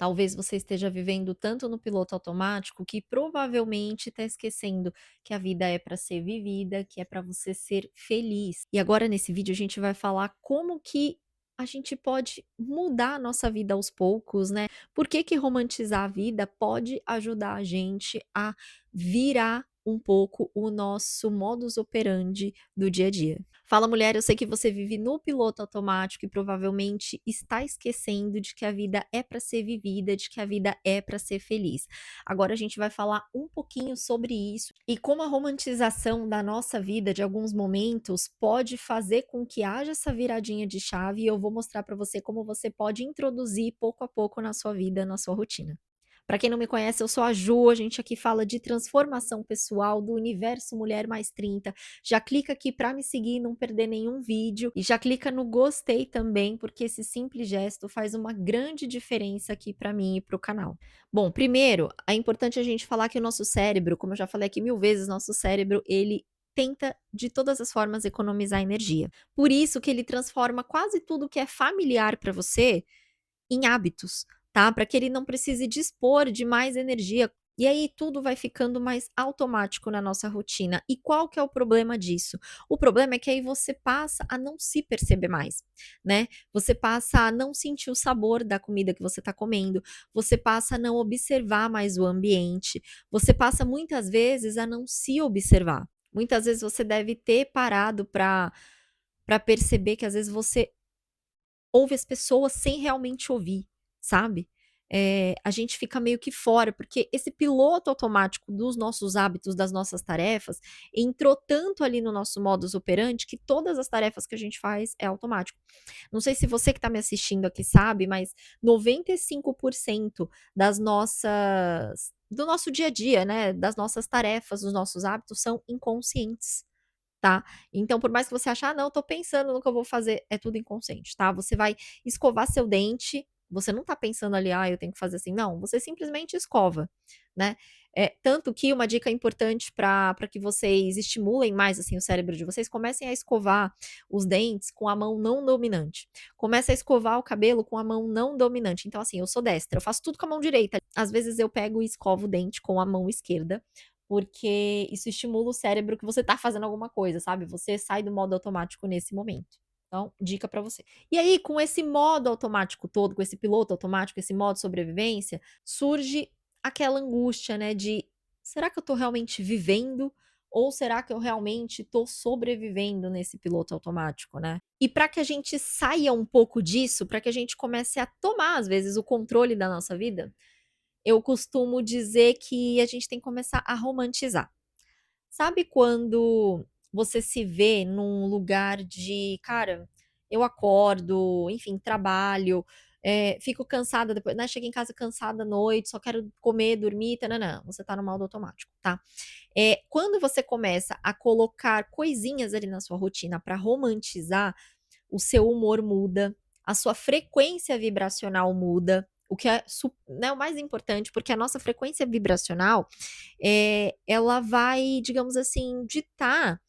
Talvez você esteja vivendo tanto no piloto automático que provavelmente está esquecendo que a vida é para ser vivida, que é para você ser feliz. E agora nesse vídeo a gente vai falar como que a gente pode mudar a nossa vida aos poucos, né? Por que que romantizar a vida pode ajudar a gente a virar um pouco o nosso modus operandi do dia a dia. Fala mulher, eu sei que você vive no piloto automático e provavelmente está esquecendo de que a vida é para ser vivida, de que a vida é para ser feliz. Agora a gente vai falar um pouquinho sobre isso e como a romantização da nossa vida de alguns momentos pode fazer com que haja essa viradinha de chave e eu vou mostrar para você como você pode introduzir pouco a pouco na sua vida, na sua rotina. Para quem não me conhece, eu sou a Ju, a gente aqui fala de transformação pessoal do universo Mulher Mais 30. Já clica aqui para me seguir e não perder nenhum vídeo e já clica no gostei também, porque esse simples gesto faz uma grande diferença aqui para mim e para o canal. Bom, primeiro, é importante a gente falar que o nosso cérebro, como eu já falei aqui 1000 vezes, nosso cérebro, ele tenta de todas as formas economizar energia. Por isso que ele transforma quase tudo que é familiar para você em hábitos, tá? Para que ele não precise dispor de mais energia. E aí tudo vai ficando mais automático na nossa rotina. E qual que é o problema disso? O problema é que aí você passa a não se perceber mais, né? Você passa a não sentir o sabor da comida que você está comendo, você passa a não observar mais o ambiente, você passa muitas vezes a não se observar. Muitas vezes você deve ter parado para perceber que às vezes você ouve as pessoas sem realmente ouvir, sabe. A gente fica meio que fora, porque esse piloto automático dos nossos hábitos, das nossas tarefas, entrou tanto ali no nosso modus operandi que todas as tarefas que a gente faz é automático. Não sei se você que está me assistindo aqui sabe, mas 95% das nossas do nosso dia a dia, né, das nossas tarefas, dos nossos hábitos são inconscientes. Tá? Então, por mais que você ache: "Ah, não, tô pensando no que eu vou fazer", é tudo inconsciente, tá? Você vai escovar seu dente, você não tá pensando ali: "Ah, eu tenho que fazer assim", não, você simplesmente escova, né? Tanto que uma dica importante para que vocês estimulem mais, assim, o cérebro de vocês, comecem a escovar os dentes com a mão não dominante. Comece a escovar o cabelo com a mão não dominante. Então, assim, eu sou destra, eu faço tudo com a mão direita. Às vezes eu pego e escovo o dente com a mão esquerda, porque isso estimula o cérebro que você tá fazendo alguma coisa, sabe, você sai do modo automático nesse momento. Então, dica pra você. E aí, com esse modo automático todo, com esse piloto automático, esse modo sobrevivência, surge aquela angústia, né, de: "Será que eu tô realmente vivendo ou será que eu realmente tô sobrevivendo nesse piloto automático", né. E para que a gente saia um pouco disso, para que a gente comece a tomar, às vezes, o controle da nossa vida, eu costumo dizer que a gente tem que começar a romantizar. Sabe quando você se vê num lugar de: "Cara, eu acordo, enfim, trabalho, fico cansada depois, né, chego em casa cansada à noite, só quero comer, dormir, tã-nã-nã", você tá no modo automático, tá. Quando você começa a colocar coisinhas ali na sua rotina para romantizar, o seu humor muda, a sua frequência vibracional muda, o que é né, o mais importante, porque a nossa frequência vibracional, ela vai, digamos assim, ditar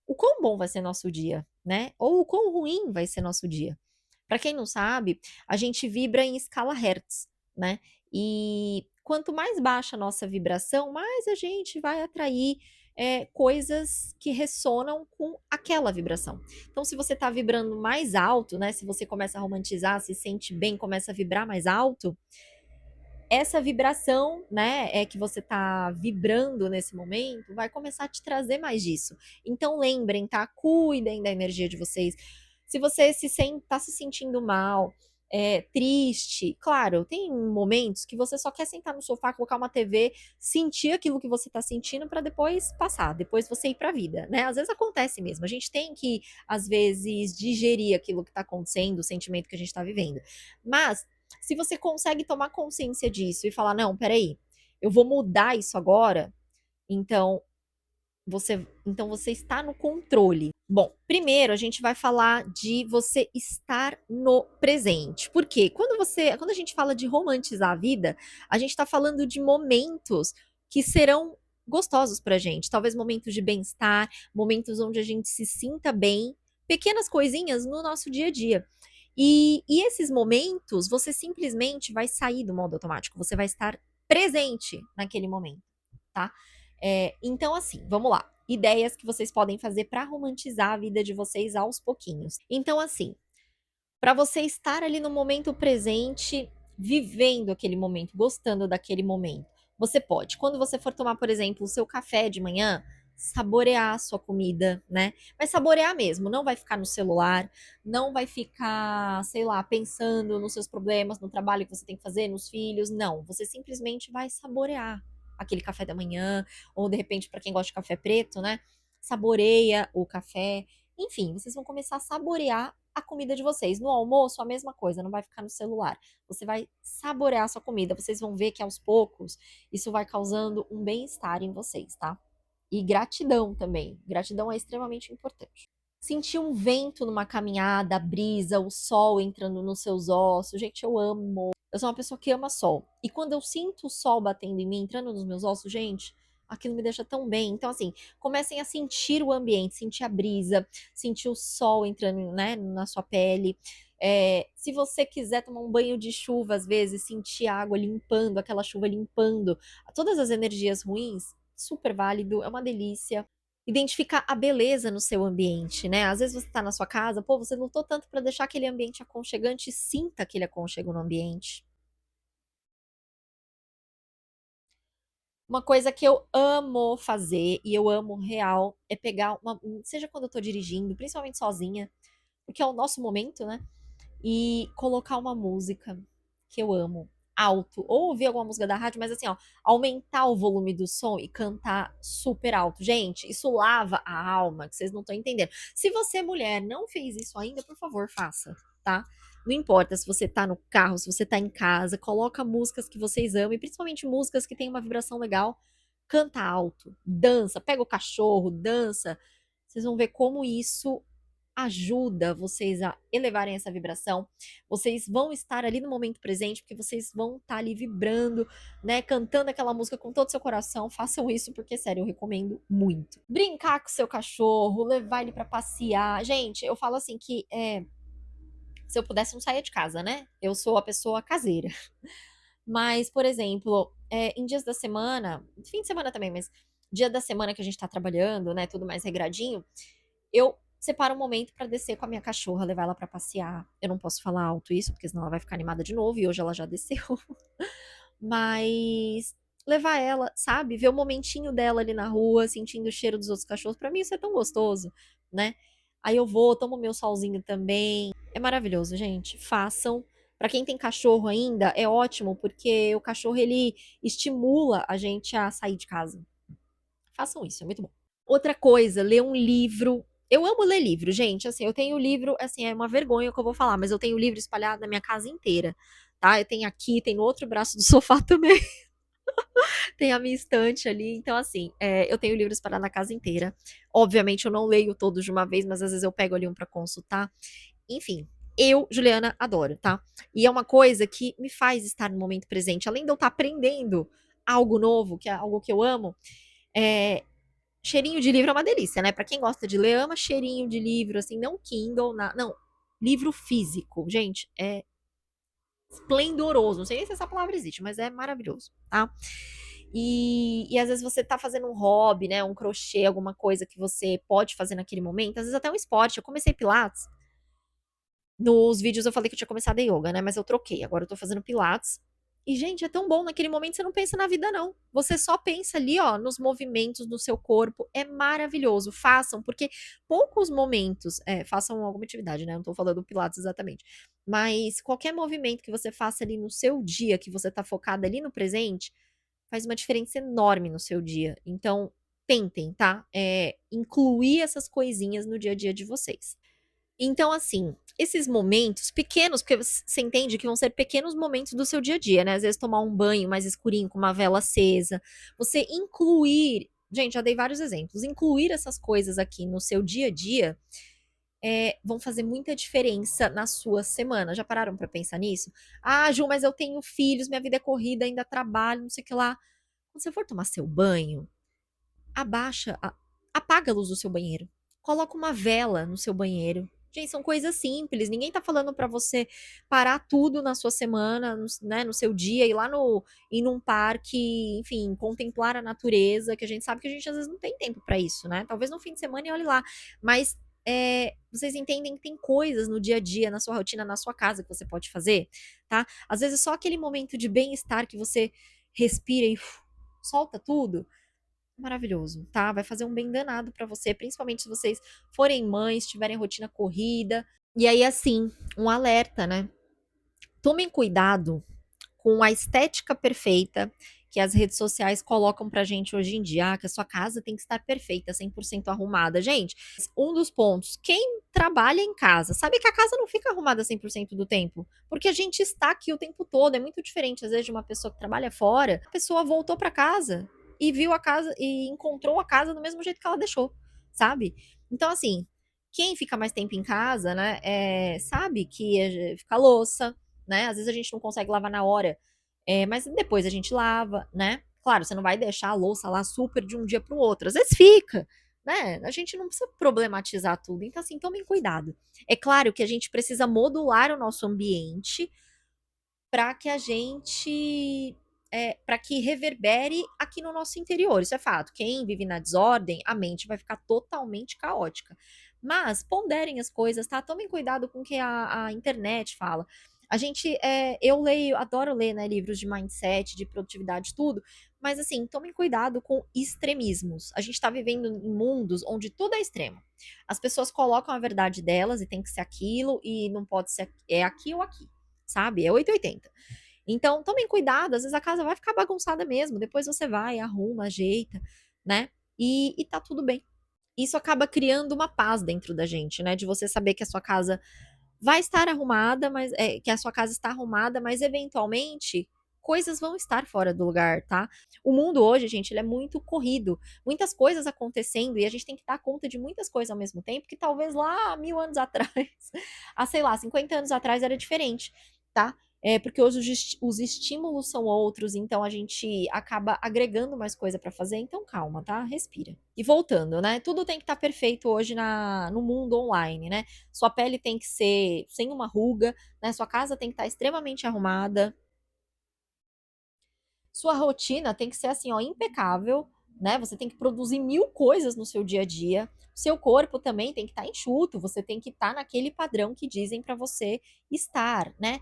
o quão bom vai ser nosso dia, né, ou o quão ruim vai ser nosso dia. Para quem não sabe, a gente vibra em escala Hertz, né, e quanto mais baixa a nossa vibração, mais a gente vai atrair, coisas que ressonam com aquela vibração. Então se você está vibrando mais alto, né, se você começa a romantizar, se sente bem, começa a vibrar mais alto, essa vibração, né, que você tá vibrando nesse momento, vai começar a te trazer mais disso. Então lembrem, tá, cuidem da energia de vocês. Se você tá se sentindo mal, triste, claro, tem momentos que você só quer sentar no sofá, colocar uma TV, sentir aquilo que você tá sentindo para depois passar, depois você ir pra vida, né. Às vezes acontece mesmo, a gente tem que, às vezes, digerir aquilo que tá acontecendo, o sentimento que a gente tá vivendo. Mas se você consegue tomar consciência disso e falar: "Não, espera aí, eu vou mudar isso agora", então você está no controle. Bom, primeiro a gente vai falar de você estar no presente. Por quê? Quando a gente fala de romantizar a vida, a gente está falando de momentos que serão gostosos pra gente, talvez momentos de bem-estar, momentos onde a gente se sinta bem, pequenas coisinhas no nosso dia a dia. E esses momentos, você simplesmente vai sair do modo automático, você vai estar presente naquele momento, tá? Então, assim, vamos lá. Ideias que vocês podem fazer para romantizar a vida de vocês aos pouquinhos. Então, assim, para você estar ali no momento presente, vivendo aquele momento, gostando daquele momento. Você pode, quando você for tomar, por exemplo, o seu café de manhã, saborear a sua comida, né? Mas saborear mesmo, não vai ficar no celular, não vai ficar, sei lá, pensando nos seus problemas, no trabalho que você tem que fazer, nos filhos, não. Você simplesmente vai saborear aquele café da manhã, ou de repente, para quem gosta de café preto, né? Saboreia o café. Enfim, vocês vão começar a saborear a comida de vocês. No almoço, a mesma coisa, não vai ficar no celular. Você vai saborear a sua comida. Vocês vão ver que aos poucos isso vai causando um bem-estar em vocês, tá? E gratidão também. Gratidão é extremamente importante. Sentir um vento numa caminhada, a brisa, o sol entrando nos seus ossos. Gente, eu amo. Eu sou uma pessoa que ama sol. E quando eu sinto o sol batendo em mim, entrando nos meus ossos, gente, aquilo me deixa tão bem. Então, assim, comecem a sentir o ambiente, sentir a brisa, sentir o sol entrando, né, na sua pele. Se você quiser tomar um banho de chuva, às vezes, sentir a água limpando, aquela chuva limpando todas as energias ruins, super válido, é uma delícia. Identificar a beleza no seu ambiente, né? Às vezes você tá na sua casa, pô, você lutou tanto para deixar aquele ambiente aconchegante, sinta aquele aconchego no ambiente. Uma coisa que eu amo fazer e eu amo real é pegar uma, seja quando eu tô dirigindo, principalmente sozinha, porque é o nosso momento, né? E colocar uma música que eu amo alto, ou ouvir alguma música da rádio, mas assim, ó, aumentar o volume do som e cantar super alto. Gente, isso lava a alma, que vocês não estão entendendo. Se você, mulher, não fez isso ainda, por favor, faça, tá? Não importa se você tá no carro, se você tá em casa, coloca músicas que vocês amam, e principalmente músicas que têm uma vibração legal. Canta alto, dança, pega o cachorro, dança. Vocês vão ver como isso ajuda vocês a elevarem essa vibração. Vocês vão estar ali no momento presente, porque vocês vão estar ali vibrando, né, cantando aquela música com todo o seu coração. Façam isso porque, sério, eu recomendo muito. Brincar com o seu cachorro, levar ele para passear. Gente, eu falo assim que se eu pudesse não sair de casa, né? Eu sou a pessoa caseira. Mas, por exemplo, em dias da semana, fim de semana também, mas dia da semana que a gente tá trabalhando, né, tudo mais regradinho, eu separo um momento pra descer com a minha cachorra, levar ela pra passear. Eu não posso falar alto isso, porque senão ela vai ficar animada de novo, e hoje ela já desceu. Mas levar ela, sabe? Ver o momentinho dela ali na rua, sentindo o cheiro dos outros cachorros, pra mim isso é tão gostoso, né? Aí eu vou, tomo meu solzinho também. É maravilhoso, gente. Façam. Pra quem tem cachorro ainda, é ótimo, porque o cachorro ele estimula a gente a sair de casa. Façam isso, é muito bom. Outra coisa, ler um livro. Eu amo ler livro, gente. Assim, eu tenho livro, assim, é uma vergonha o que eu vou falar, mas eu tenho livro espalhado na minha casa inteira, tá? Eu tenho aqui, tem no outro braço do sofá também, tem a minha estante ali. Então, assim, eu tenho livros espalhados na casa inteira. Obviamente, eu não leio todos de uma vez, mas às vezes eu pego ali um pra consultar. Enfim, eu, Juliana, adoro, tá? E é uma coisa que me faz estar no momento presente. Além de eu estar aprendendo algo novo, que é algo que eu amo, é, cheirinho de livro é uma delícia, né? Pra quem gosta de ler, ama cheirinho de livro, assim, não Kindle, não, livro físico. Gente, é esplendoroso. Não sei nem se essa palavra existe, mas é maravilhoso, tá? E às vezes você tá fazendo um hobby, né? Um crochê, alguma coisa que você pode fazer naquele momento. Às vezes até um esporte. Eu comecei Pilates. Nos vídeos eu falei que eu tinha começado a yoga, né? Mas eu troquei. Agora eu tô fazendo Pilates. E, gente, é tão bom. Naquele momento você não pensa na vida, não. Você só pensa ali, ó, nos movimentos do seu corpo. É maravilhoso. Façam, porque poucos momentos. Façam alguma atividade, né? Não tô falando do Pilates exatamente. Mas qualquer movimento que você faça ali no seu dia, que você tá focada ali no presente, faz uma diferença enorme no seu dia. Então, tentem, tá? Incluir essas coisinhas no dia a dia de vocês. Então, assim, esses momentos pequenos, porque você entende que vão ser pequenos momentos do seu dia a dia, né? Às vezes tomar um banho mais escurinho com uma vela acesa, você incluir, gente, já dei vários exemplos, incluir essas coisas aqui no seu dia a dia vão fazer muita diferença na sua semana. Já pararam pra pensar nisso? Ah, Ju, mas eu tenho filhos, minha vida é corrida, ainda trabalho, não sei o que lá. Quando você for tomar seu banho, abaixa, apaga a luz do seu banheiro. Coloca uma vela no seu banheiro. Gente, são coisas simples, ninguém tá falando pra você parar tudo na sua semana, né, no seu dia, ir num parque, enfim, contemplar a natureza, que a gente sabe que a gente às vezes não tem tempo pra isso, né, talvez no fim de semana e olhe lá, mas, vocês entendem que tem coisas no dia a dia, na sua rotina, na sua casa que você pode fazer, tá. Às vezes só aquele momento de bem-estar que você respira e solta tudo, maravilhoso, tá? Vai fazer um bem danado pra você, principalmente se vocês forem mães, tiverem rotina corrida. E aí, assim, um alerta, né? Tomem cuidado com a estética perfeita que as redes sociais colocam pra gente hoje em dia, que a sua casa tem que estar perfeita, 100% arrumada. Gente, um dos pontos, quem trabalha em casa, sabe que a casa não fica arrumada 100% do tempo, porque a gente está aqui o tempo todo, é muito diferente às vezes de uma pessoa que trabalha fora, a pessoa voltou pra casa e viu a casa e encontrou a casa do mesmo jeito que ela deixou, sabe? Então assim, quem fica mais tempo em casa, né, sabe que fica louça, né? Às vezes a gente não consegue lavar na hora, mas depois a gente lava, né? Claro, você não vai deixar a louça lá super de um dia para o outro. Às vezes fica, né? A gente não precisa problematizar tudo. Então, assim, tomem cuidado. É claro que a gente precisa modular o nosso ambiente para que a gente. Para que reverbere aqui no nosso interior, isso é fato. Quem vive na desordem, a mente vai ficar totalmente caótica. Mas ponderem as coisas, tá? Tomem cuidado com o que a internet fala. A gente, eu leio, adoro ler, né, livros de mindset, de produtividade, tudo, mas assim, tomem cuidado com extremismos. A gente está vivendo em mundos onde tudo é extremo. As pessoas colocam a verdade delas e tem que ser aquilo, e não pode ser aqui ou aqui, sabe? É 880. Então, tomem cuidado, às vezes a casa vai ficar bagunçada mesmo, depois você vai, arruma, ajeita, né? E tá tudo bem. Isso acaba criando uma paz dentro da gente, né? De você saber que a sua casa vai estar arrumada, mas que a sua casa está arrumada, mas eventualmente coisas vão estar fora do lugar, tá? O mundo hoje, gente, ele é muito corrido, muitas coisas acontecendo e a gente tem que dar conta de muitas coisas ao mesmo tempo, que talvez lá 1000 anos atrás, há sei lá, 50 anos atrás era diferente, tá? Porque hoje os estímulos são outros, então a gente acaba agregando mais coisa para fazer, então calma, tá? Respira. E voltando, né? Tudo tem que estar perfeito hoje no mundo online, né? Sua pele tem que ser sem uma ruga, né? Sua casa tem que estar extremamente arrumada. Sua rotina tem que ser assim, ó, impecável, né? Você tem que produzir 1000 coisas no seu dia a dia. Seu corpo também tem que estar enxuto, você tem que estar naquele padrão que dizem para você estar, né?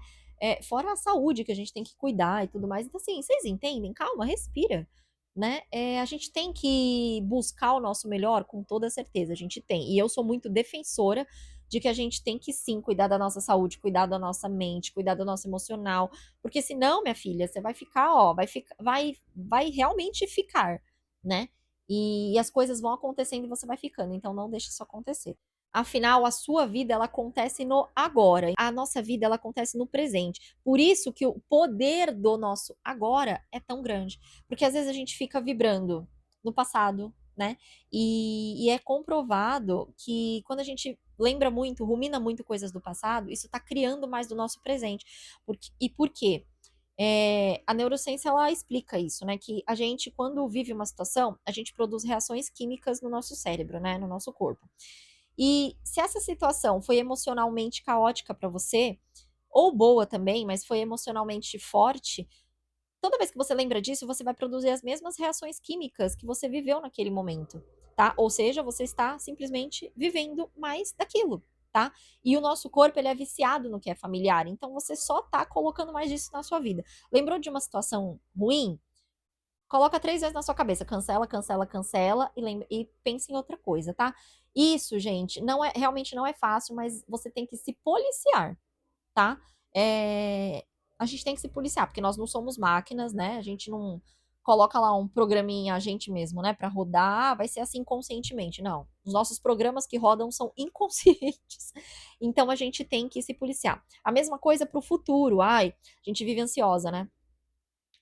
Fora a saúde que a gente tem que cuidar e tudo mais. Então, assim, vocês entendem? Calma, respira, né? A gente tem que buscar o nosso melhor com toda certeza, a gente tem. E eu sou muito defensora de que a gente tem que sim cuidar da nossa saúde, cuidar da nossa mente, cuidar do nosso emocional, porque senão, minha filha, você vai ficar, ó, vai realmente ficar, né? E as coisas vão acontecendo e você vai ficando, então não deixe isso acontecer. Afinal, a sua vida ela acontece no agora. A nossa vida ela acontece no presente. Por isso que o poder do nosso agora é tão grande, porque às vezes a gente fica vibrando no passado, né? E é comprovado que quando a gente lembra muito, rumina muito coisas do passado, isso está criando mais do nosso presente. E por quê? A neurociência ela explica isso, né? Que a gente, quando vive uma situação, a gente produz reações químicas no nosso cérebro, né? No nosso corpo. E se essa situação foi emocionalmente caótica para você, ou boa também, mas foi emocionalmente forte, toda vez que você lembra disso, você vai produzir as mesmas reações químicas que você viveu naquele momento, tá? Ou seja, você está simplesmente vivendo mais daquilo, tá? E o nosso corpo, ele é viciado no que é familiar, então você só tá colocando mais disso na sua vida. Lembrou de uma situação ruim? Coloca 3 vezes na sua cabeça, cancela, cancela, cancela e pensa em outra coisa, tá? Isso, gente, realmente não é fácil, mas você tem que se policiar, tá? É, a gente tem que se policiar, porque nós não somos máquinas, né? A gente não coloca lá um programinha a gente mesmo, né, para rodar, vai ser assim conscientemente. Não. Os nossos programas que rodam são inconscientes. Então a gente tem que se policiar. A mesma coisa para o futuro. Ai, a gente vive ansiosa, né?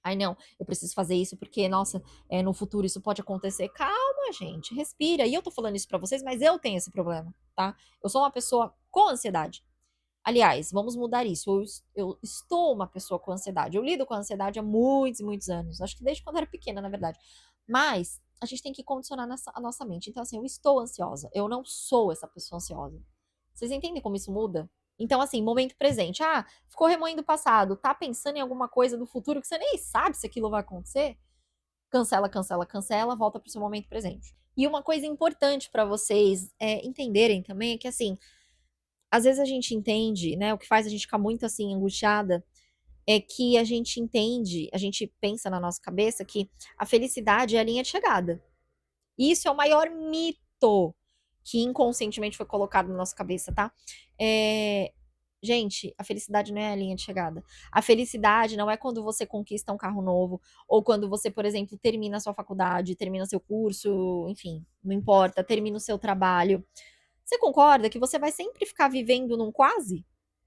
Ai, não, eu preciso fazer isso porque, nossa, no futuro isso pode acontecer. Calma, gente, respira. E eu tô falando isso pra vocês, mas eu tenho esse problema, tá? Eu sou uma pessoa com ansiedade. Aliás, vamos mudar isso. Eu estou uma pessoa com ansiedade. Eu lido com ansiedade há muitos, muitos anos. Acho que desde quando eu era pequena, na verdade. Mas a gente tem que condicionar a nossa mente. Então, assim, eu estou ansiosa. Eu não sou essa pessoa ansiosa. Vocês entendem como isso muda? Então, assim, momento presente. Ah, ficou remoendo o passado, tá pensando em alguma coisa do futuro que você nem sabe se aquilo vai acontecer? Cancela, cancela, cancela, volta pro seu momento presente. E uma coisa importante para vocês entenderem também é que, assim, às vezes a gente entende, né? O que faz a gente ficar muito assim, angustiada, é que a gente entende, a gente pensa na nossa cabeça que a felicidade é a linha de chegada. E isso é o maior mito que inconscientemente foi colocado na nossa cabeça, tá? É, Gente, a felicidade não é a linha de chegada. A felicidade não é quando você conquista um carro novo, ou quando você, por exemplo, termina a sua faculdade, termina seu curso, enfim, não importa, termina o seu trabalho. Você concorda que você vai sempre ficar vivendo num quase?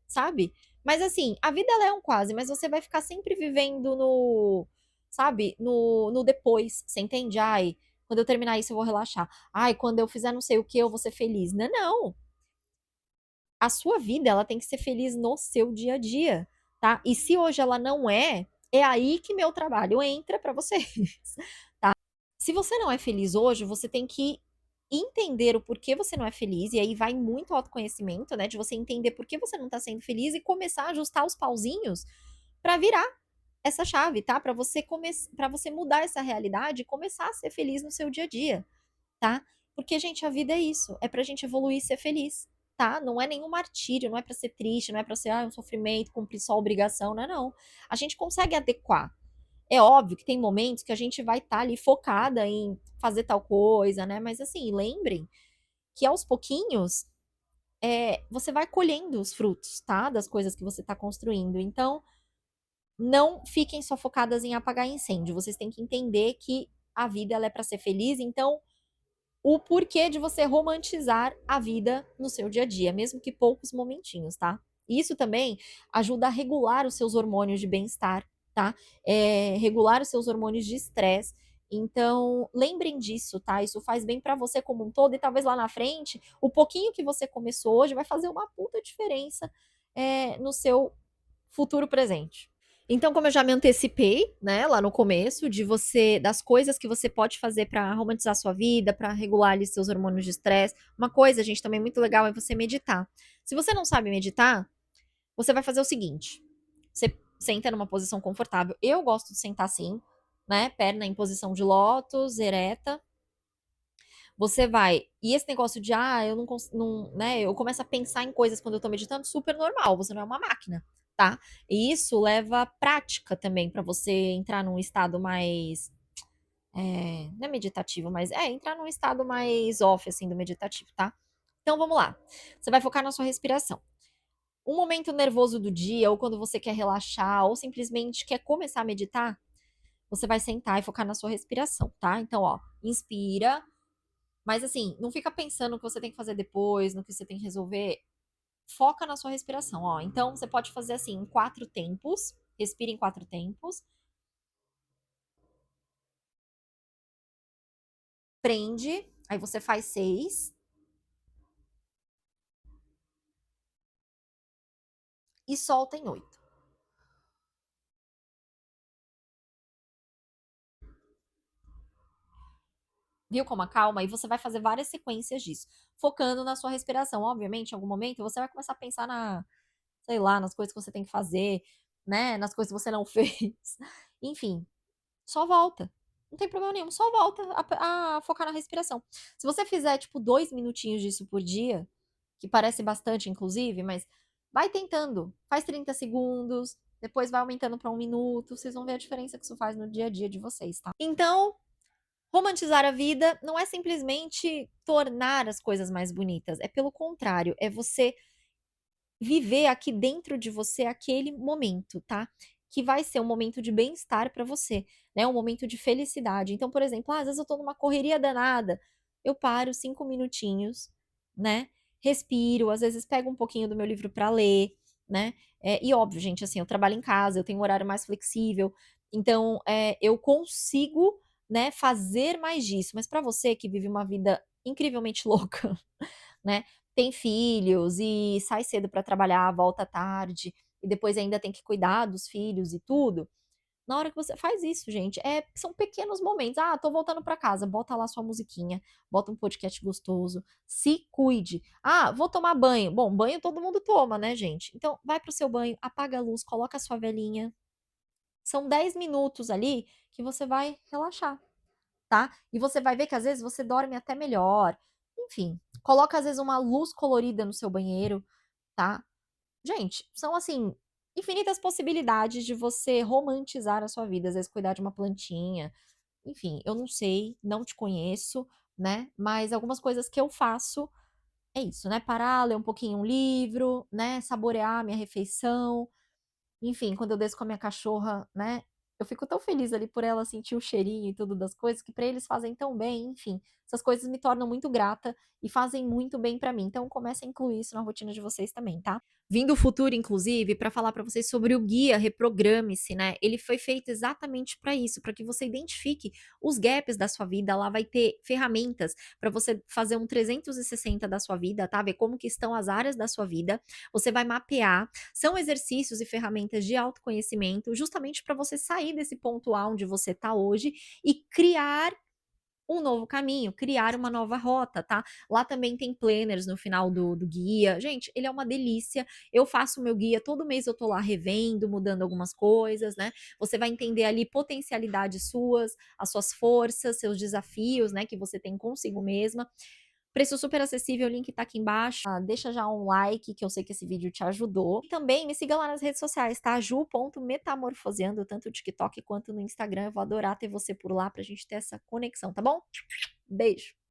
Sabe? Mas assim, a vida ela é um quase, mas você vai ficar sempre vivendo no, sabe? No depois. Você entende? Ai, quando eu terminar isso eu vou relaxar. Ai, quando eu fizer não sei o que eu vou ser feliz. Não, não. A sua vida ela tem que ser feliz no seu dia a dia, tá? E se hoje ela não é, é aí que meu trabalho entra pra vocês. Se você não é feliz hoje, você tem que entender o porquê você não é feliz, e aí vai muito autoconhecimento, né? De você entender por que você não tá sendo feliz e começar a ajustar os pauzinhos pra virar essa chave, tá? Pra você para você mudar essa realidade e começar a ser feliz no seu dia a dia, tá? Porque, gente, a vida é isso, é pra gente evoluir e ser feliz, tá? Não é nenhum martírio, não é pra ser triste, não é pra ser um sofrimento, cumprir só obrigação, não é não. A gente consegue adequar. É óbvio que tem momentos que a gente vai estar ali focada em fazer tal coisa, né? Mas assim, lembrem que aos pouquinhos você vai colhendo os frutos, tá? Das coisas que você está construindo. Então, não fiquem só focadas em apagar incêndio. Vocês têm que entender que a vida ela é para ser feliz. Então, o porquê de você romantizar a vida no seu dia a dia, mesmo que poucos momentinhos, tá? Isso também ajuda a regular os seus hormônios de bem-estar, tá? Regular os seus hormônios de estresse. Então, lembrem disso, tá? Isso faz bem pra você como um todo e talvez lá na frente, o pouquinho que você começou hoje vai fazer uma puta diferença no seu futuro presente. Então, como eu já me antecipei, né, lá no começo, das coisas que você pode fazer para romantizar sua vida, para regular ali seus hormônios de estresse. Uma coisa, gente, também muito legal é você meditar. Se você não sabe meditar, você vai fazer o seguinte: você senta numa posição confortável. Eu gosto de sentar assim, né, perna em posição de lótus, ereta. Você vai. E esse negócio de, eu não consigo, não, né? Eu começo a pensar em coisas quando eu tô meditando, super normal. Você não é uma máquina, tá? E isso leva prática também pra você entrar num estado mais. Não é meditativo, mas entrar num estado mais off, assim, do meditativo, tá? Então vamos lá. Você vai focar na sua respiração. Um momento nervoso do dia, ou quando você quer relaxar, ou simplesmente quer começar a meditar, você vai sentar e focar na sua respiração, tá? Então, ó, inspira. Mas assim, não fica pensando no que você tem que fazer depois, no que você tem que resolver. Foca na sua respiração, ó. Então, você pode fazer assim, em 4 tempos. Respira em 4 tempos. Prende. Aí você faz 6. E solta em 8. Viu como acalma? E você vai fazer várias sequências disso. Focando na sua respiração. Obviamente, em algum momento, você vai começar a pensar sei lá, nas coisas que você tem que fazer, né? Nas coisas que você não fez. Enfim, só volta. Não tem problema nenhum, só volta a focar na respiração. Se você fizer, tipo, 2 minutinhos disso por dia, que parece bastante, inclusive, mas vai tentando. Faz 30 segundos, depois vai aumentando para 1 minuto. Vocês vão ver a diferença que isso faz no dia a dia de vocês, tá? Então, romantizar a vida não é simplesmente tornar as coisas mais bonitas. É pelo contrário, é você viver aqui dentro de você aquele momento, tá? Que vai ser um momento de bem-estar para você, né? Um momento de felicidade. Então, por exemplo, às vezes eu tô numa correria danada, eu paro 5 minutinhos, né? Respiro, às vezes pego um pouquinho do meu livro para ler, né? E óbvio, gente, assim, eu trabalho em casa, eu tenho um horário mais flexível, então eu consigo, né, fazer mais disso. Mas para você que vive uma vida incrivelmente louca, né? Tem filhos e sai cedo para trabalhar, volta tarde, e depois ainda tem que cuidar dos filhos e tudo. Na hora que você faz isso, gente, são pequenos momentos. "Ah, tô voltando pra casa", bota lá sua musiquinha, bota um podcast gostoso, se cuide. "Ah, vou tomar banho", bom, banho todo mundo toma, né, gente. Então vai para o seu banho, apaga a luz, coloca a sua velinha. São 10 minutos ali que você vai relaxar, tá. E você vai ver que às vezes você dorme até melhor. Enfim, coloca às vezes uma luz colorida no seu banheiro, tá. Gente, são assim, infinitas possibilidades de você romantizar a sua vida, às vezes cuidar de uma plantinha, enfim, eu não sei, não te conheço, né, mas algumas coisas que eu faço é isso, né, parar, ler um pouquinho um livro, né, saborear a minha refeição, enfim, quando eu desço com a minha cachorra, né, eu fico tão feliz ali por ela sentir o cheirinho e tudo das coisas, que pra eles fazem tão bem, enfim, essas coisas me tornam muito grata e fazem muito bem pra mim, então comece a incluir isso na rotina de vocês também, tá. Vim do futuro inclusive pra falar pra vocês sobre o guia Reprograme-se, né, ele foi feito exatamente pra isso, pra que você identifique os gaps da sua vida, lá vai ter ferramentas pra você fazer um 360 da sua vida, tá, ver como que estão as áreas da sua vida, você vai mapear, são exercícios e ferramentas de autoconhecimento, justamente para você sair desse ponto A onde você está hoje e criar um novo caminho, criar uma nova rota, tá? Lá também tem planners no final do guia. Gente, ele é uma delícia. Eu faço o meu guia, todo mês eu tô lá revendo, mudando algumas coisas, né? Você vai entender ali potencialidades suas, as suas forças, seus desafios, né, que você tem consigo mesma. Preço super acessível, o link tá aqui embaixo. Deixa já um like, que eu sei que esse vídeo te ajudou. E também me siga lá nas redes sociais, tá? Ju.metamorfoseando, tanto no TikTok quanto no Instagram. Eu vou adorar ter você por lá pra gente ter essa conexão, tá bom? Beijo!